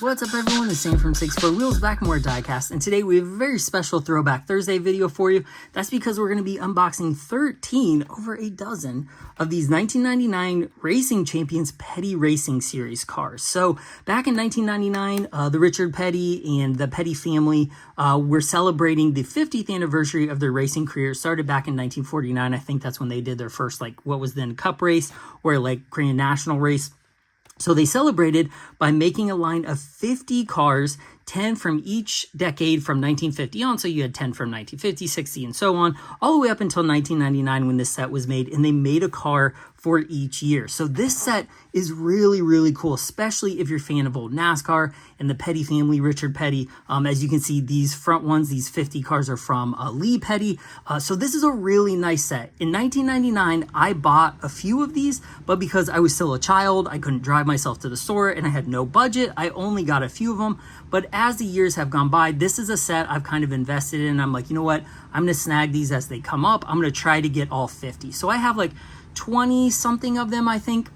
What's up everyone, it's Sam from 64 Wheels back more diecast, and today we have a very special Throwback Thursday video for you. That's because we're going to be unboxing 13 over a dozen of these 1999 Racing Champions Petty Racing Series cars. So back in 1999, the Richard Petty and the Petty family were celebrating the 50th anniversary of their racing career. It started back in 1949. I think that's when they did their first, what was then Cup race or Grand National race. So they celebrated by making a line of 50 cars, 10 from each decade from 1950 on. So you had 10 from 1950, 60, and so on, all the way up until 1999 when this set was made. And they made a car for each year. So this set is really, really cool, especially if you're a fan of old NASCAR and the Petty family, Richard Petty. As you can see, these front ones, these 50 cars are from Lee Petty. So this is a really nice set. In 1999, I bought a few of these, but because I was still a child, I couldn't drive myself to the store and I had no budget, I only got a few of them. But as the years have gone by, this is a set I've kind of invested in. I'm like, you know what? I'm going to snag these as they come up. I'm going to try to get all 50. So I have 20 something of them, I think,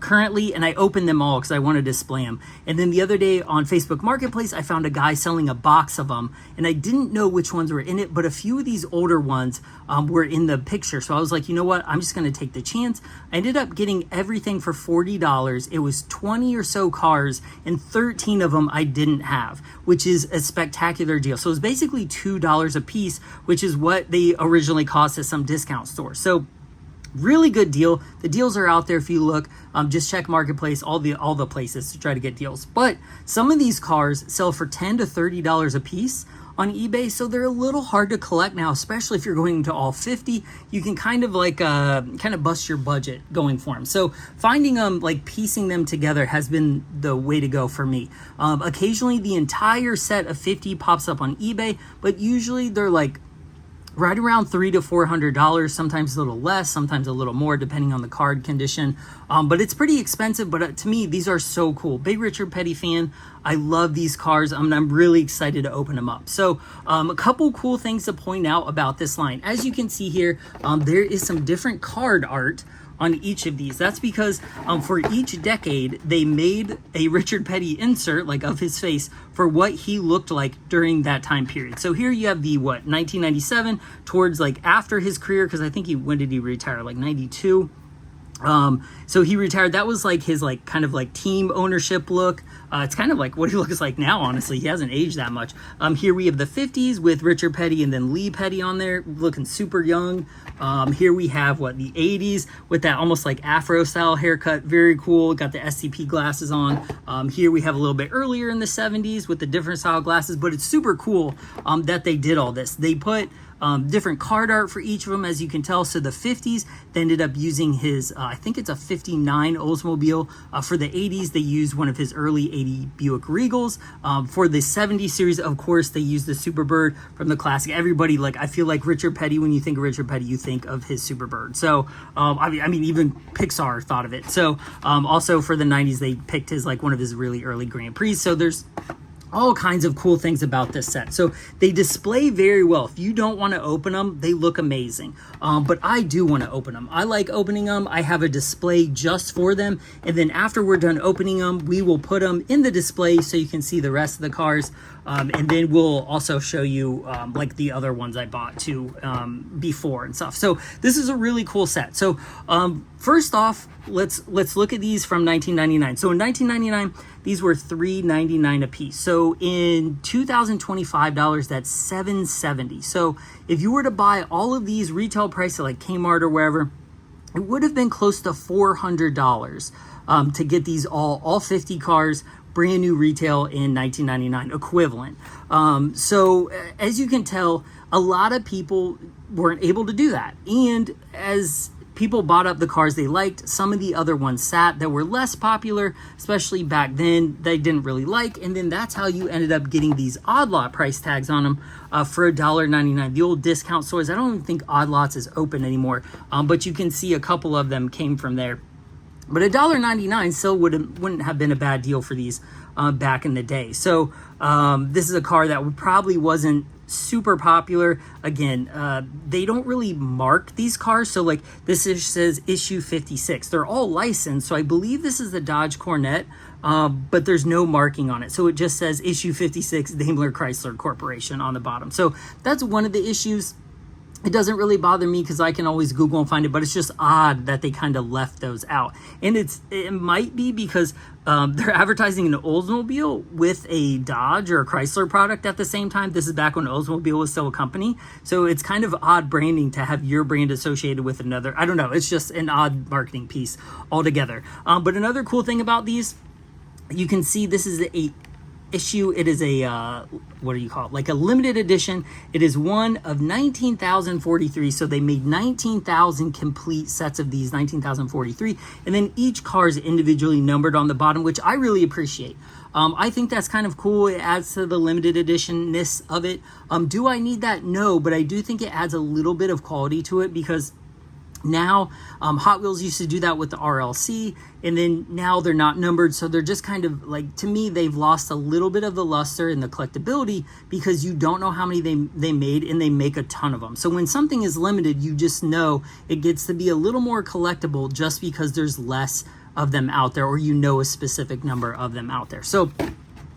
currently, and I opened them all because I want to display them. And then the other day on Facebook Marketplace, I found a guy selling a box of them, and I didn't know which ones were in it, but a few of these older ones were in the picture. So I was like, you know what? I'm just going to take the chance. I ended up getting everything for $40. It was 20 or so cars, and 13 of them I didn't have, which is a spectacular deal. So it was basically $2 a piece, which is what they originally cost at some discount store. So really good deal. The deals are out there if you look. Just check Marketplace, all the places to try to get deals. But some of these cars sell for $10 to $30 a piece on eBay, so they're a little hard to collect now, especially if you're going to all 50. You can kind of bust your budget going for them. So finding them, piecing them together has been the way to go for me. Occasionally the entire set of 50 pops up on eBay, but usually they're right around $300 to $400, sometimes a little less, sometimes a little more, depending on the card condition. But it's pretty expensive, but to me, these are so cool. Big Richard Petty fan. I love these cars. I'm really excited to open them up. So a couple cool things to point out about this line. As you can see here, there is some different card art on each of these. That's because for each decade, they made a Richard Petty insert, of his face, for what he looked like during that time period. So here you have the, 1997, towards, after his career, because I think when did he retire? 92? So he retired. That was his team ownership look. It's kind of what he looks like now, honestly. He hasn't aged that much. Here we have the 50s with Richard Petty and then Lee Petty on there, looking super young. Here we have the 80s with that almost Afro style haircut. Very cool. Got the SCP glasses on. Here we have a little bit earlier in the 70s with the different style glasses, but it's super cool that they did all this. They put different card art for each of them, as you can tell. So the 50s, they ended up using his, I think it's a 59 Oldsmobile. For the 80s, they used one of his early 80 Buick Regals. For the 70 series, of course, they used the Superbird from the classic. Everybody, I feel like Richard Petty, when you think of Richard Petty, you think of his Superbird. So, I mean, even Pixar thought of it. So, also for the 90s, they picked his, one of his really early Grand Prix. So there's all kinds of cool things about this set. So they display very well. If you don't want to open them, they look amazing. But I do want to open them. I like opening them. I have a display just for them. And then after we're done opening them, we will put them in the display so you can see the rest of the cars. And then we'll also show you the other ones I bought too before and stuff. So this is a really cool set. So first off, let's look at these from 1999. So in 1999, these were $3.99 a piece. So in 2025 dollars, that's $7.70. So if you were to buy all of these retail price at Kmart or wherever, it would have been close to $400 to get these all 50 cars brand new retail in 1999 equivalent. So as you can tell, a lot of people weren't able to do that. And as people bought up the cars they liked, some of the other ones sat that were less popular, especially back then, they didn't really like. And then that's how you ended up getting these odd lot price tags on them for $1.99. The old discount stores, I don't even think Odd Lots is open anymore, but you can see a couple of them came from there. But $1.99 still wouldn't have been a bad deal for these back in the day. So this is a car that probably wasn't super popular. Again, they don't really mark these cars. So like this says issue 56. They're all licensed. So I believe this is the Dodge Corvette, but there's no marking on it. So it just says issue 56 Daimler Chrysler Corporation on the bottom. So that's one of the issues. It doesn't really bother me because I can always Google and find it, but it's just odd that they kind of left those out. And it might be because they're advertising an Oldsmobile with a Dodge or a Chrysler product at the same time. This is back when Oldsmobile was still a company. So it's kind of odd branding to have your brand associated with another. I don't know. It's just an odd marketing piece altogether. But another cool thing about these, you can see this is a issue. It is a what do you call it, like a limited edition. It is one of 19,043, so they made 19,000 complete sets of these, 19,043, and then each car is individually numbered on the bottom, which I really appreciate. I think that's kind of cool. It adds to the limited editionness of it. Do I need that? No, but I do think it adds a little bit of quality to it, because now Hot Wheels used to do that with the RLC, and then now they're not numbered, so they're just kind of like, to me, they've lost a little bit of the luster and the collectability, because you don't know how many they made, and they make a ton of them. So when something is limited, you just know it gets to be a little more collectible just because there's less of them out there, or you know a specific number of them out there. So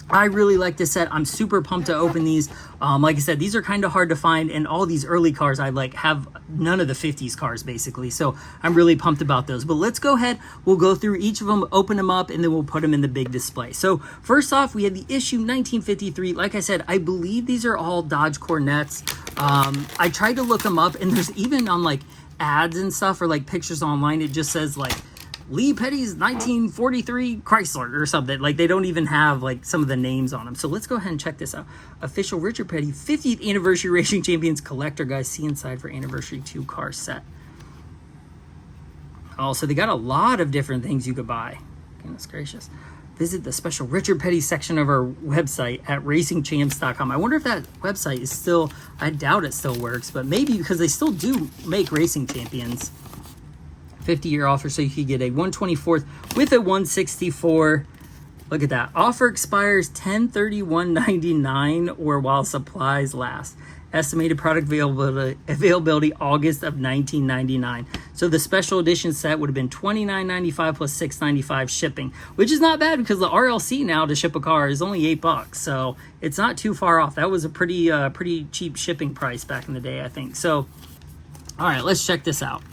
I really like this set. I'm super pumped to open these. Like I said, these are kind of hard to find, and all these early cars, I like have none of the 50s cars basically. So I'm really pumped about those. But let's go ahead. We'll go through each of them, open them up, and then we'll put them in the big display. So first off, we have the issue 1953. Like I said, I believe these are all Dodge Corvettes. I tried to look them up, and there's even on like ads and stuff, or like pictures online, it just says like Lee Petty's 1943 Chrysler or something. Like they don't even have like some of the names on them. So let's go ahead and check this out. Official Richard Petty 50th Anniversary Racing Champions Collector. Guys, see inside for Anniversary 2 car set. Oh, so they got a lot of different things you could buy. Goodness gracious. Visit the special Richard Petty section of our website at racingchamps.com. I wonder if that website is still, I doubt it still works, but maybe, because they still do make Racing Champions. 50-year offer, so you could get a 124th with a 164. Look at that. Offer expires 10/31/99 or while supplies last. Estimated product availability August of 1999. So the special edition set would have been $29.95 plus $6.95 shipping, which is not bad, because the RLC now to ship a car is only $8. So it's not too far off. That was a pretty cheap shipping price back in the day, I think. So all right, let's check this out.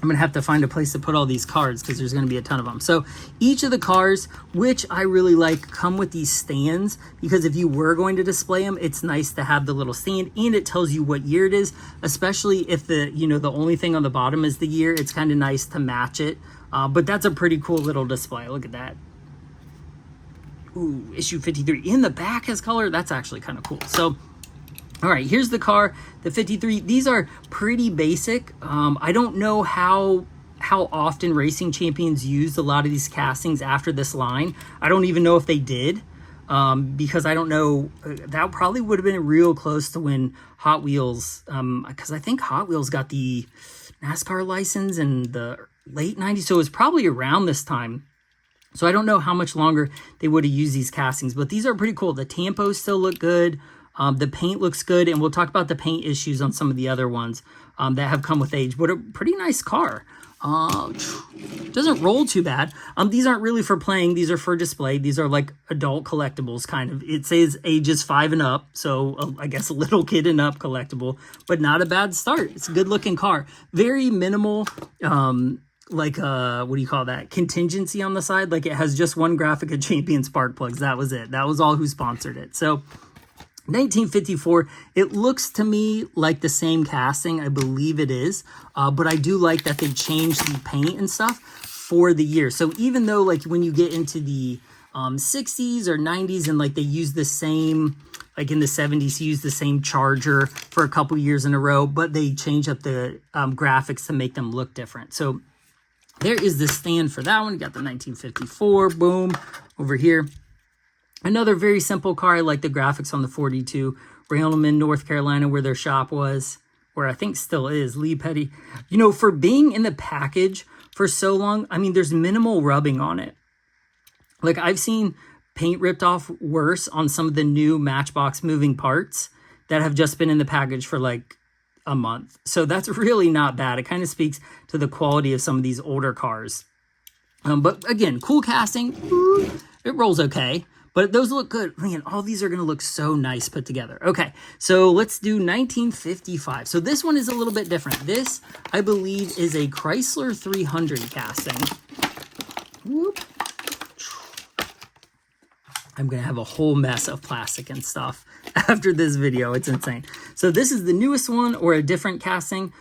I'm going to have to find a place to put all these cards, because there's going to be a ton of them. So each of the cars, which I really like, come with these stands, because if you were going to display them, it's nice to have the little stand, and it tells you what year it is, especially if the only thing on the bottom is the year. It's kind of nice to match it. But that's a pretty cool little display. Look at that. Ooh, issue 53. In the back has color. That's actually kind of cool. So all right, here's the car, the 53. These are pretty basic. I don't know how often Racing Champions used a lot of these castings after this line. I don't even know if they did, because I don't know. That probably would have been real close to when Hot Wheels, because I think Hot Wheels got the NASCAR license in the late 90s, so it was probably around this time. So I don't know how much longer they would have used these castings, but these are pretty cool. The tampos still look good. The paint looks good, and we'll talk about the paint issues on some of the other ones that have come with age, but a pretty nice car. Doesn't roll too bad. These aren't really for playing. These are for display. These are like adult collectibles, kind of. It says ages 5 and up, so I guess a little kid and up collectible, but not a bad start. It's a good-looking car. Very minimal, what do you call that? Contingency on the side. Like it has just one graphic of Champion spark plugs. That was it. That was all who sponsored it. So 1954, it looks to me like the same casting. I believe it is, but I do like that they changed the paint and stuff for the year. So even though like when you get into the 60s or 90s and like they use the same, like in the 70s, use the same Charger for a couple years in a row, but they change up the graphics to make them look different. So there is the stand for that one. You got the 1954, boom, over here. Another very simple car. I like the graphics on the 42. Railman, North Carolina, where their shop was, where I think still is, Lee Petty. You know, for being in the package for so long, I mean, there's minimal rubbing on it. Like I've seen paint ripped off worse on some of the new Matchbox moving parts that have just been in the package for like a month. So that's really not bad. It kind of speaks to the quality of some of these older cars. But again, cool casting. It rolls okay, but those look good. Man, all these are going to look so nice put together. Okay, so let's do 1955. So this one is a little bit different. This, I believe, is a Chrysler 300 casting. Whoop. I'm going to have a whole mess of plastic and stuff after this video. It's insane. So this is the newest one, or a different casting.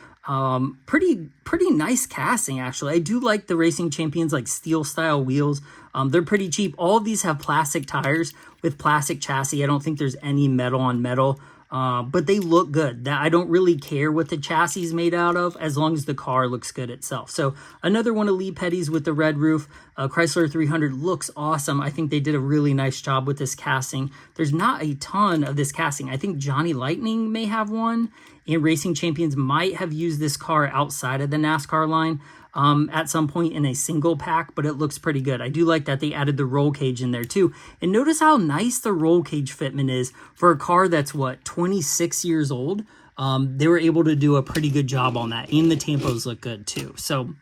Pretty nice casting, actually. I do like the Racing Champions like steel style wheels. They're pretty cheap. All of these have plastic tires with plastic chassis. I don't think there's any metal on metal. But they look good. I don't really care what the chassis is made out of as long as the car looks good itself. So another one of Lee Petty's with the red roof. Chrysler 300 looks awesome. I think they did a really nice job with this casting. There's not a ton of this casting. I think Johnny Lightning may have one, and Racing Champions might have used this car outside of the NASCAR line at some point in a single pack, but it looks pretty good. I do like that they added the roll cage in there too. And notice how nice the roll cage fitment is for a car that's, what, 26 years old. They were able to do a pretty good job on that, and the tampos look good too. So,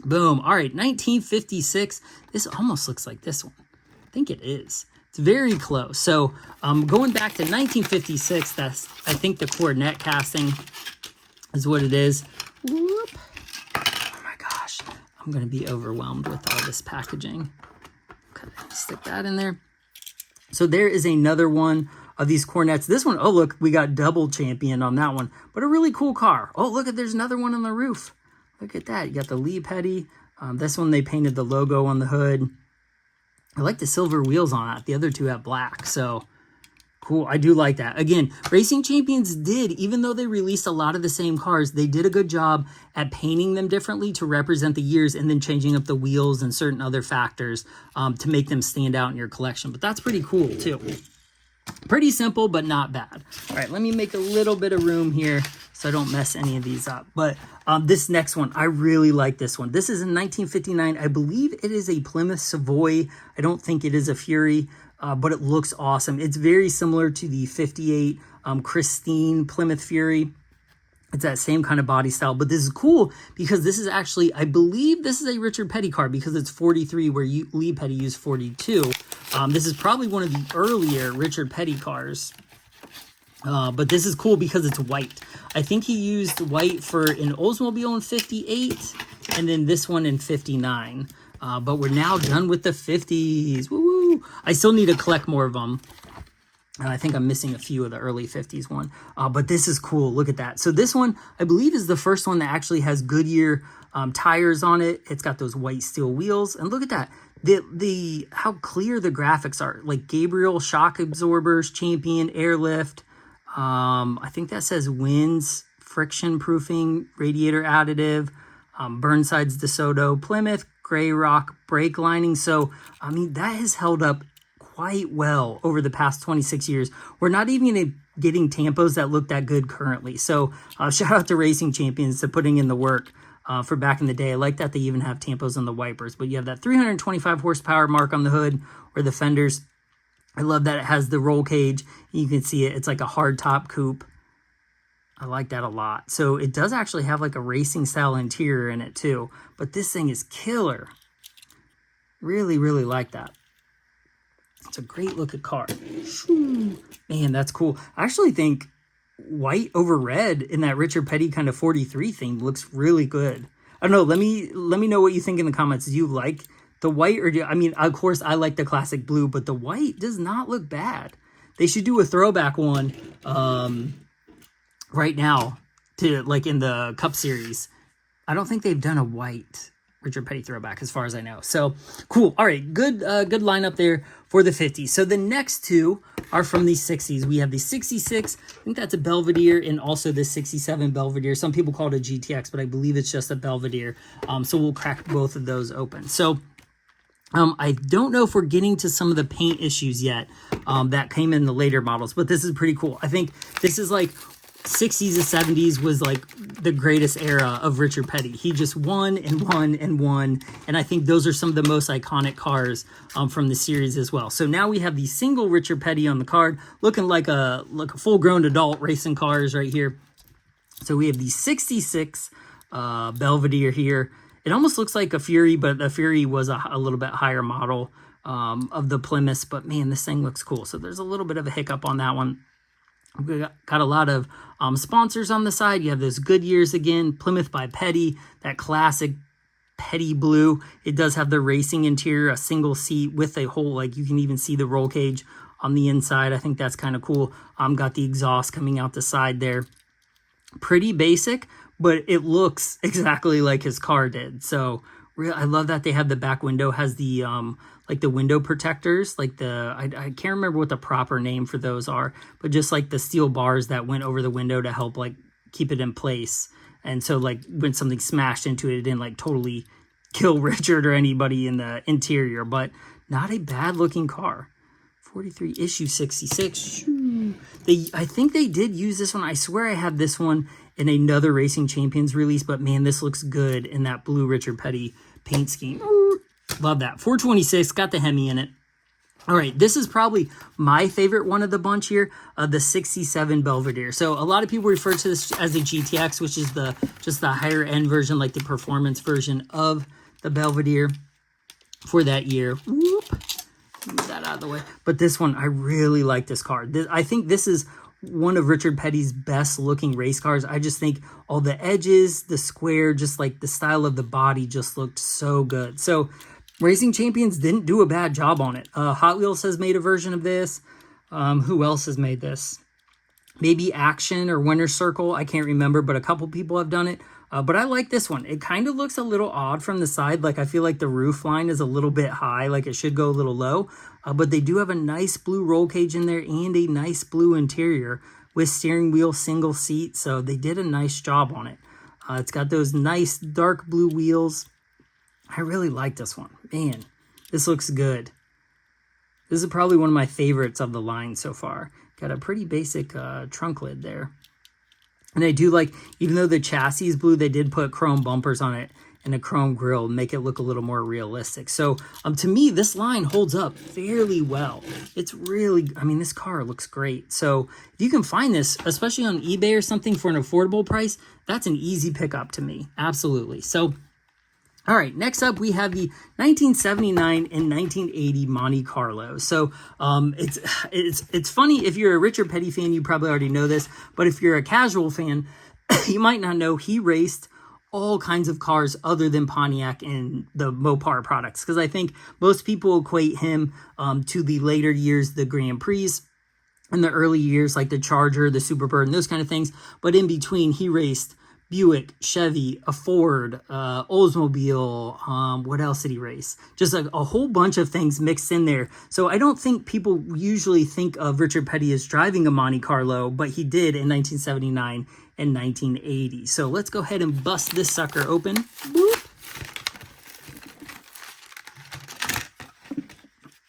boom. All right, 1956. This almost looks like this one. I think it is. It's very close. So, going back to 1956, that's, I think, the Cornet casting is what it is. Whoop. I'm going to be overwhelmed with all this packaging. Okay, stick that in there. So there is another one of these Cornets. This one, oh, look, we got double champion on that one, but a really cool car. Oh, look, there's another one on the roof. Look at that. You got the Lee Petty. This one, they painted the logo on the hood. I like the silver wheels on it. The other two have black, so cool. I do like that. Again, Racing Champions did, even though they released a lot of the same cars, they did a good job at painting them differently to represent the years, and then changing up the wheels and certain other factors to make them stand out in your collection. But that's pretty cool too. Pretty simple, but not bad. All right, let me make a little bit of room here so I don't mess any of these up. But this next one, I really like this one. This is in 1959. I believe it is a Plymouth Savoy. I don't think it is a Fury. But it looks awesome. It's very similar to the 58 Christine Plymouth Fury. It's that same kind of body style, but this is cool because this is actually, I believe this is a Richard Petty car because it's 43 where Lee Petty used 42. This is probably one of the earlier Richard Petty cars. But this is cool because it's white. I think he used white for an Oldsmobile in 58 and then this one in 59. But we're now done with the 50s. Woo! I still need to collect more of them. And I think I'm missing a few of the early 50s one. But this is cool. Look at that. So this one, I believe, is the first one that actually has Goodyear tires on it. It's got those white steel wheels. And look at that. How clear the graphics are. Like Gabriel shock absorbers, Champion, airlift. I think that says Winds, friction proofing, radiator additive, Burnside's DeSoto, Plymouth, Gray Rock brake lining. So, I mean, that has held up quite well over the past 26 years. We're not even getting tampos that look that good currently. So, shout out to Racing Champions to putting in the work for back in the day. I like that they even have tampos on the wipers. But you have that 325 horsepower mark on the hood or the fenders. I love that it has the roll cage. You can see it. It's like a hard top coupe. I like that a lot. So it does actually have like a racing style interior in it too. But this thing is killer. Really, really like that. It's a great looking car. Man, that's cool. I actually think white over red in that Richard Petty kind of 43 theme looks really good. I don't know. Let me know what you think in the comments. Do you like the white, or I mean, of course, I like the classic blue, but the white does not look bad. They should do a throwback one right now to like in the Cup Series. I don't think they've done a white Richard Petty throwback as far as I know. So cool. All right, good lineup there for the 50s. So the next two are from the 60s. We have the 66. I think that's a Belvedere, and also the 67 Belvedere. Some people call it a GTX, but I believe it's just a Belvedere. So we'll crack both of those open. So I don't know if we're getting to some of the paint issues yet that came in the later models, but this is pretty cool. I think this is like 60s to 70s was like the greatest era of Richard Petty. He just won and won and won. And I think those are some of the most iconic cars from the series as well. So now we have the single Richard Petty on the card, looking like a full-grown adult racing cars right here. So we have the 66 Belvedere here. It almost looks like a Fury, but the Fury was a little bit higher model of the Plymouth. But man, this thing looks cool. So there's a little bit of a hiccup on that one. We got a lot of sponsors on the side. You have those Goodyears again, Plymouth by Petty, that classic Petty blue. It does have the racing interior, a single seat with a whole, like you can even see the roll cage on the inside. I think that's kind of cool. Got the exhaust coming out the side there. Pretty basic, but it looks exactly like his car did. So I love that they have the back window, has the like the window protectors, like I can't remember what the proper name for those are, but just like the steel bars that went over the window to help like keep it in place. And so like when something smashed into it, it didn't like totally kill Richard or anybody in the interior, but not a bad looking car. 43 issue 66. I think they did use this one. I swear I have this one in another Racing Champions release, but man, this looks good in that blue Richard Petty paint scheme. Love that. 426, got the Hemi in it. All right, this is probably my favorite one of the bunch here, the 67 Belvedere. So a lot of people refer to this as a GTX, which is just the higher end version, like the performance version of the Belvedere for that year. Whoop. Move that out of the way. But this one, I really like this car. I think this is one of Richard Petty's best looking race cars. I just think all the edges, the square, just like the style of the body just looked so good. So Racing Champions didn't do a bad job on it. Hot Wheels has made a version of this. Who else has made this? Maybe Action or Winner's Circle. I can't remember, but a couple people have done it. But I like this one. It kind of looks a little odd from the side. Like I feel like the roof line is a little bit high, like it should go a little low. But they do have a nice blue roll cage in there and a nice blue interior with steering wheel single seat. So they did a nice job on it. It's got those nice dark blue wheels. I really like this one. Man, this looks good. This is probably one of my favorites of the line so far. Got a pretty basic trunk lid there. And I do like, even though the chassis is blue, they did put chrome bumpers on it and a chrome grille, make it look a little more realistic. So to me, this line holds up fairly well. It's really, I mean, this car looks great. So if you can find this, especially on eBay or something for an affordable price, that's an easy pickup to me. Absolutely. So all right, next up we have the 1979 and 1980 Monte Carlo. So it's funny, if you're a Richard Petty fan, you probably already know this, but if you're a casual fan, you might not know he raced all kinds of cars other than Pontiac and the Mopar products, because I think most people equate him to the later years, the Grand Prix, in the early years, like the Charger, the Superbird, and those kind of things. But in between, he raced Buick, Chevy, a Ford, Oldsmobile, what else did he race? Just a whole bunch of things mixed in there. So I don't think people usually think of Richard Petty as driving a Monte Carlo, but he did in 1979 and 1980. So let's go ahead and bust this sucker open. Boop.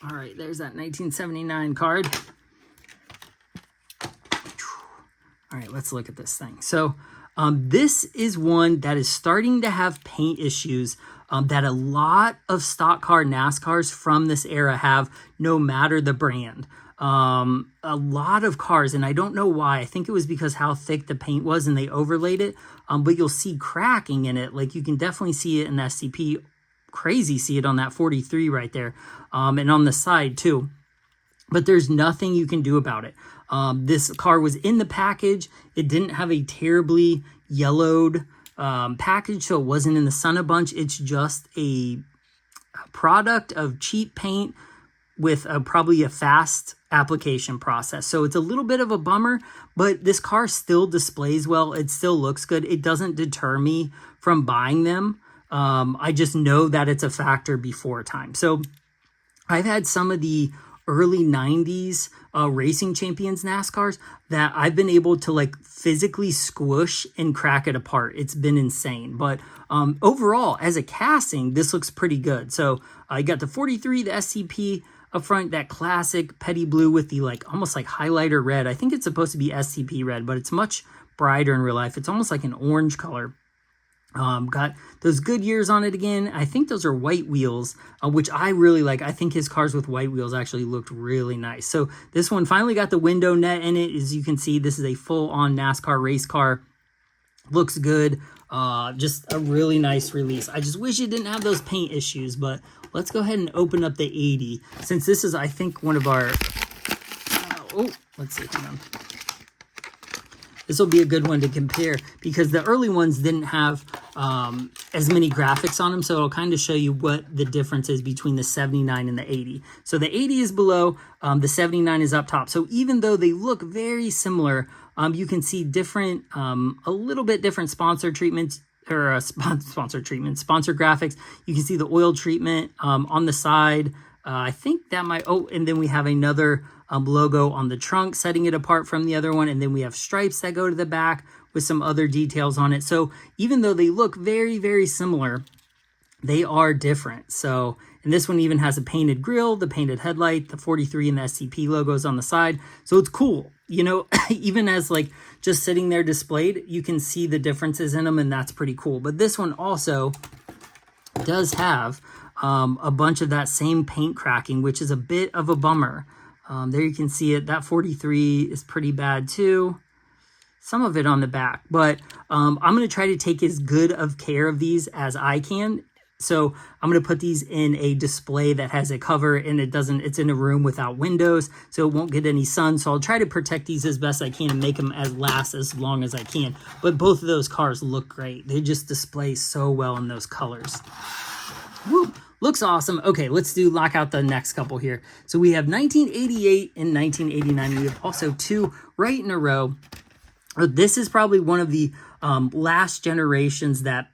All right, there's that 1979 card. All right, let's look at this thing. So this is one that is starting to have paint issues that a lot of stock car NASCARs from this era have, no matter the brand. A lot of cars, and I don't know why. I think it was because how thick the paint was and they overlaid it. But you'll see cracking in it. Like you can definitely see it in the SCP. Crazy see it on that 43 right there. And on the side too. But there's nothing you can do about it. This car was in the package. It didn't have a terribly yellowed package, so it wasn't in the sun a bunch. It's just a product of cheap paint with probably a fast application process. So it's a little bit of a bummer, but this car still displays well. It still looks good. It doesn't deter me from buying them. I just know that it's a factor before time. So I've had some of the early 90s Racing Champions NASCARs that I've been able to like physically squish and crack it apart. It's been insane. But overall, as a casting, this looks pretty good. So I got the 43, the SCP up front, that classic Petty blue with the like almost like highlighter red. I think it's supposed to be SCP red, but it's much brighter in real life. It's almost like an orange color. Got those Goodyears on it again. I think those are white wheels, which I really like. I think his cars with white wheels actually looked really nice. So this one finally got the window net in it. As you can see, this is a full-on NASCAR race car. Looks good. Just a really nice release. I just wish it didn't have those paint issues, but let's go ahead and open up the 80. Since this is, I think, one of our... let's see. Hang on. This will be a good one to compare because the early ones didn't have as many graphics on them. So it'll kind of show you what the difference is between the 79 and the 80. So the 80 is below, the 79 is up top. So even though they look very similar, you can see different, a little bit different sponsor treatments or sponsor graphics. You can see the oil treatment on the side. I think that might, and then we have another logo on the trunk, setting it apart from the other one. And then we have stripes that go to the back with some other details on it. So even though they look very, very similar, they are different. So, and this one even has a painted grille, the painted headlight, the 43 and the SCP logos on the side. So it's cool. You know, even as like just sitting there displayed, you can see the differences in them, and that's pretty cool. But this one also does have a bunch of that same paint cracking, which is a bit of a bummer. There you can see it. That 43 is pretty bad too. Some of it on the back, but I'm going to try to take as good of care of these as I can. So I'm going to put these in a display that has a cover, and it's in a room without windows, so it won't get any sun. So I'll try to protect these as best I can and make them last as long as I can. But both of those cars look great. They just display so well in those colors. Woo! Looks awesome. Okay, let's lock out the next couple here. So we have 1988 and 1989. We have also two right in a row. This is probably one of the last generations that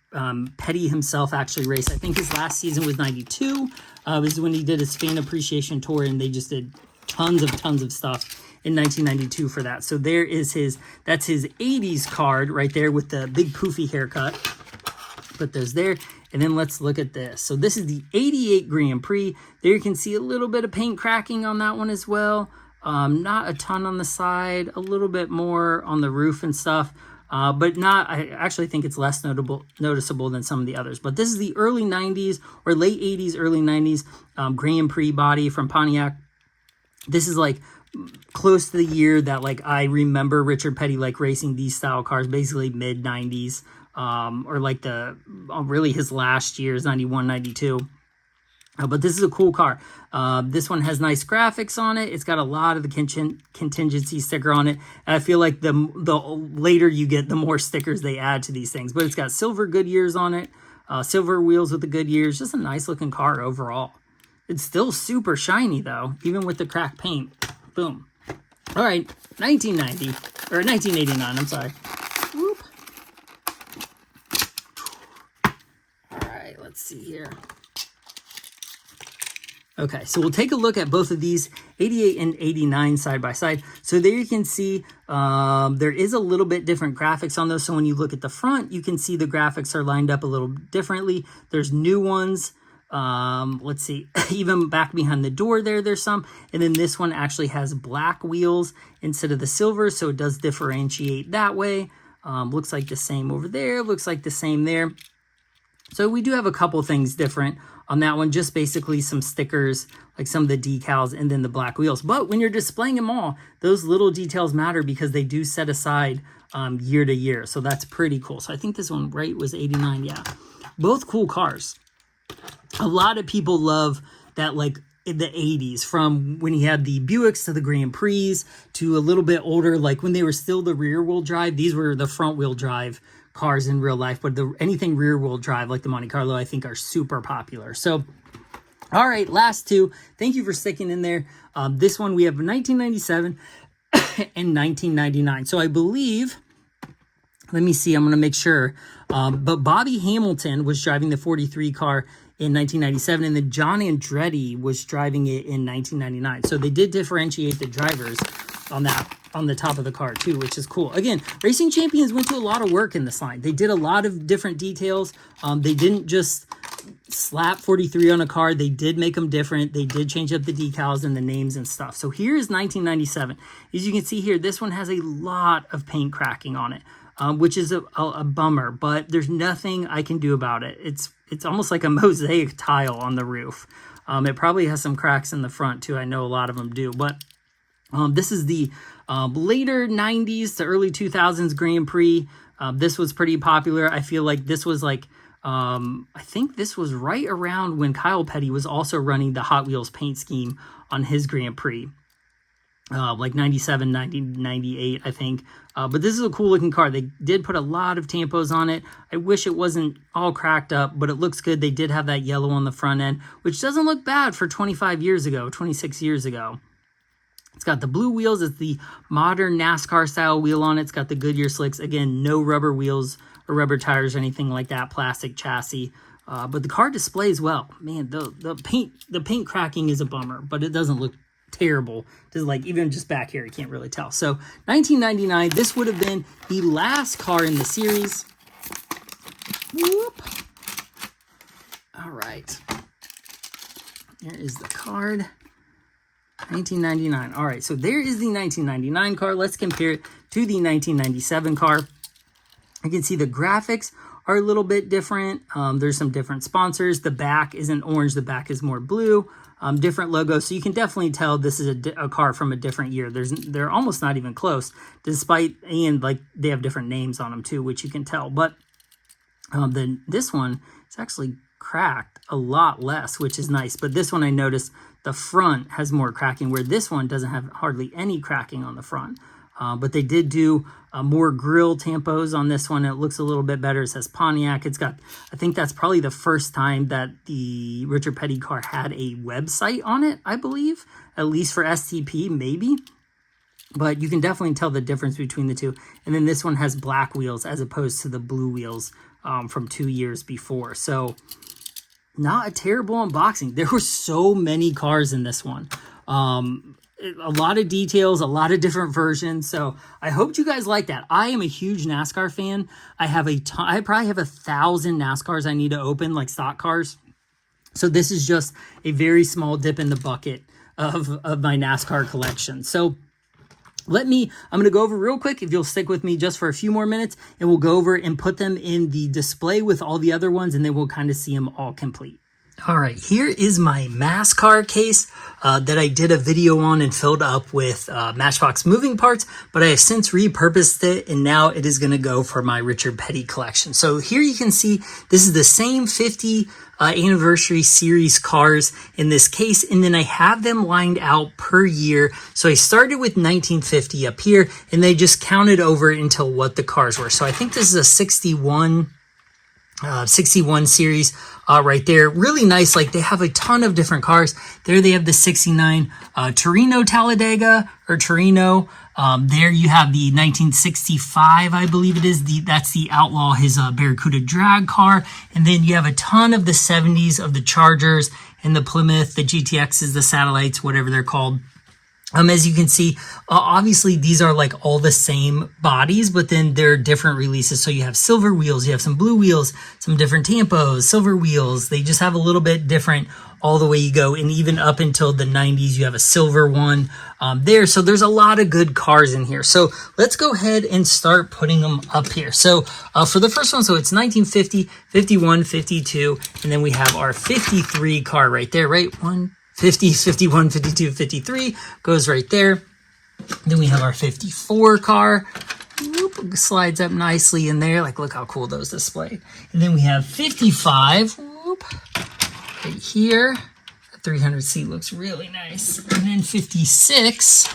Petty himself actually raced. I think his last season was 92. Was when he did his fan appreciation tour, and they just did tons of stuff in 1992 for that. So there is that's his 80s card right there with the big poofy haircut. Put those there. And then let's look at this. So this is the 88 Grand Prix. There you can see a little bit of paint cracking on that one as well. Not a ton on the side, a little bit more on the roof and stuff. But I actually think it's less noticeable than some of the others. But this is the early 90s or late 80s, early 90s Grand Prix body from Pontiac. This is like close to the year that like I remember Richard Petty like racing these style cars, basically mid 90s. Or like really his last years, 91, 92. But this is a cool car. This one has nice graphics on it. It's got a lot of the contingency sticker on it. And I feel like the later you get, the more stickers they add to these things. But it's got silver Goodyears on it, silver wheels with the Goodyears. Just a nice looking car overall. It's still super shiny though, even with the cracked paint. Boom. All right, 1990 or 1989. I'm sorry. Whoop. Let's see here. Okay, so we'll take a look at both of these 88 and 89 side by side. So there you can see there is a little bit different graphics on those. So when you look at the front, you can see the graphics are lined up a little differently. There's new ones. Let's see, even back behind the door there's some. And then this one actually has black wheels instead of the silver, so it does differentiate that way. Looks like the same over there. Looks like the same there. So we do have a couple things different on that one, just basically some stickers, like some of the decals, and then the black wheels. But when you're displaying them all, those little details matter because they do set aside year to year. So that's pretty cool. So I think this one, right, was 89. Yeah, both cool cars. A lot of people love that, like in the 80s, from when he had the Buicks to the Grand Prix to a little bit older, like when they were still the rear wheel drive. These were the front wheel drive cars in real life, but anything rear wheel drive like the Monte Carlo I think are super popular. So all right, last two. Thank you for sticking in there. This one we have 1997 and 1999. So I believe, let me see, I'm going to make sure, but Bobby Hamilton was driving the 43 car in 1997, and then John Andretti was driving it in 1999. So they did differentiate the drivers on that, on the top of the car too, which is cool. Again, Racing Champions went to a lot of work in this line. They did a lot of different details. They didn't just slap 43 on a car. They did make them different. They did change up the decals and the names and stuff. So here's 1997. As you can see here, this one has a lot of paint cracking on it, which is a bummer, but there's nothing I can do about it. It's almost like a mosaic tile on the roof. It probably has some cracks in the front too. I know a lot of them do, but this is the later 90s to early 2000s Grand Prix. This was pretty popular. I feel like this was like, I think this was right around when Kyle Petty was also running the Hot Wheels paint scheme on his Grand Prix. Like 97, 90, 98, I think. But this is a cool looking car. They did put a lot of tampos on it. I wish it wasn't all cracked up, but it looks good. They did have that yellow on the front end, which doesn't look bad for 25 years ago, 26 years ago. It's got the blue wheels. It's the modern NASCAR style wheel on it. It's got the Goodyear slicks. Again, no rubber wheels or rubber tires or anything like that. Plastic chassis. But the car displays well. Man, the paint cracking is a bummer, but it doesn't look terrible. Just like even just back here, you can't really tell. So 1999, this would have been the last car in the series. Whoop. All right. Here is the card. 1999. All right, so there is the 1999 car. Let's compare it to the 1997 car. You can see the graphics are a little bit different. There's some different sponsors. The back isn't orange. The back is more blue. Different logos. So you can definitely tell this is a car from a different year. They're almost not even close, despite, and like they have different names on them too, which you can tell. But then this one is actually cracked a lot less, which is nice. But this one I noticed the front has more cracking, where this one doesn't have hardly any cracking on the front. But they did do more grill tampos on this one. It looks a little bit better. It says Pontiac. It's got, I think that's probably the first time that the Richard Petty car had a website on it, I believe, at least for STP, maybe. But you can definitely tell the difference between the two. And then this one has black wheels as opposed to the blue wheels from 2 years before. So not a terrible unboxing. There were so many cars in this one. A lot of details, a lot of different versions. So I hope you guys like that. I am a huge NASCAR fan. I probably have 1,000 NASCARs I need to open, like stock cars. So this is just a very small dip in the bucket of my NASCAR collection. So I'm going to go over real quick, if you'll stick with me just for a few more minutes, and we'll go over and put them in the display with all the other ones, and then we'll kind of see them all complete. All right, here is my NASCAR case that I did a video on and filled up with Matchbox moving parts, but I have since repurposed it, and now it is going to go for my Richard Petty collection. So here you can see this is the same 50 anniversary series cars in this case, and then I have them lined out per year. So I started with 1950 up here, and they just counted over until what the cars were. So I think this is a 61 series right there. Really nice. Like they have a ton of different cars. There they have the 69 Torino Talladega or Torino. There you have the 1965, I believe it is. That's the Outlaw, his Barracuda drag car. And then you have a ton of the 70s of the Chargers and the Plymouth, the GTXs, the Satellites, whatever they're called. As you can see, obviously these are like all the same bodies, but then they're different releases. So you have silver wheels, you have some blue wheels, some different tampos, silver wheels. They just have a little bit different all the way you go. And even up until the 90s, you have a silver one there. So there's a lot of good cars in here. So let's go ahead and start putting them up here. So for the first one, so it's 1950, 51, 52, and then we have our 53 car right there, right? 50, 51, 52, 53 goes right there. Then we have our 54 car. Whoop, slides up nicely in there. Like, look how cool those display. And then we have 55. Whoop, right here. The 300 seat looks really nice. And then 56.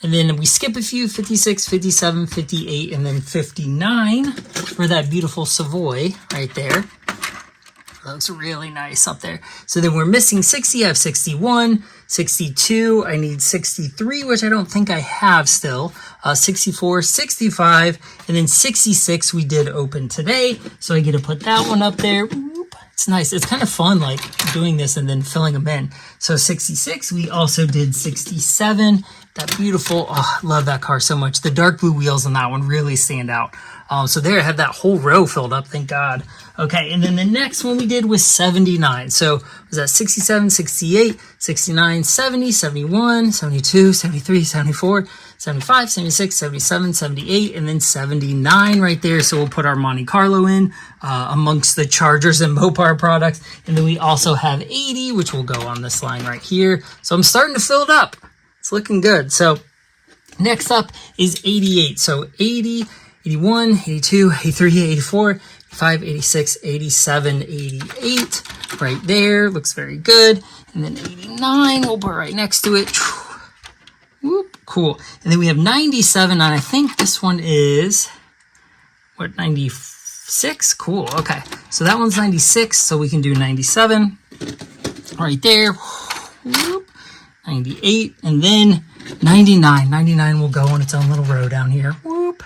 And then we skip a few, 56, 57, 58, and then 59 for that beautiful Savoy right there. Looks really nice up there. So then we're missing 60. I have 61, 62. I need 63, which I don't think I have still. 64, 65, and then 66 we did open today. So I get to put that one up there. Whoop. It's nice. It's kind of fun, like doing this and then filling them in. So 66, we also did 67, that beautiful, oh, I love that car so much. The dark blue wheels on that one really stand out. So there I have that whole row filled up, thank God. Okay, and then the next one we did was 79. So was that 67, 68, 69, 70, 71, 72, 73, 74, 75, 76, 77, 78, and then 79 right there. So we'll put our Monte Carlo in amongst the Chargers and Mopar products. And then we also have 80, which will go on this line right here. So I'm starting to fill it up. It's looking good. So next up is 88. So 80, 81, 82, 83, 84, 85, 86, 87, 88 right there. Looks very good. And then 89 we'll put right next to it. Whoop, cool. And then we have 97, and I think this one is, what, 96? Cool, okay. So that one's 96, so we can do 97 right there. Whoop, 98, and then 99. 99 will go on its own little row down here. Whoop.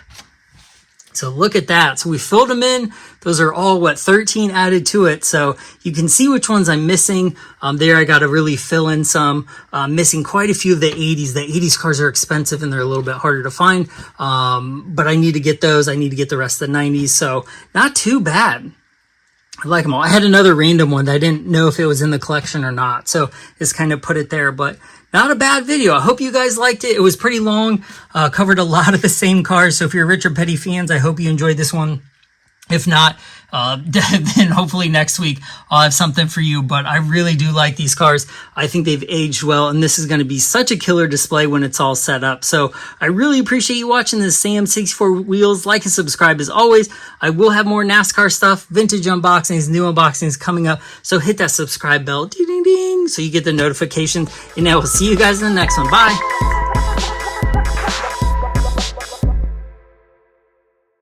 So look at that. So we filled them in. Those are all, 13 added to it. So you can see which ones I'm missing. There I got to really fill in some. Missing quite a few of the 80s. The 80s cars are expensive and they're a little bit harder to find. But I need to get those. I need to get the rest of the 90s. So not too bad. I like them all. I had another random one that I didn't know if it was in the collection or not. So just kind of put it there. But not a bad video. I hope you guys liked it. It was pretty long, covered a lot of the same cars. So if you're Richard Petty fans, I hope you enjoyed this one. If not, then hopefully next week I'll have something for you. But I really do like these cars. I think they've aged well, and this is going to be such a killer display when it's all set up. So I really appreciate you watching this Sam 64 Wheels. Like and subscribe as always. I will have more NASCAR stuff, vintage unboxings, new unboxings coming up. So hit that subscribe bell, ding, ding, ding, so you get the notifications. And I will see you guys in the next one. Bye.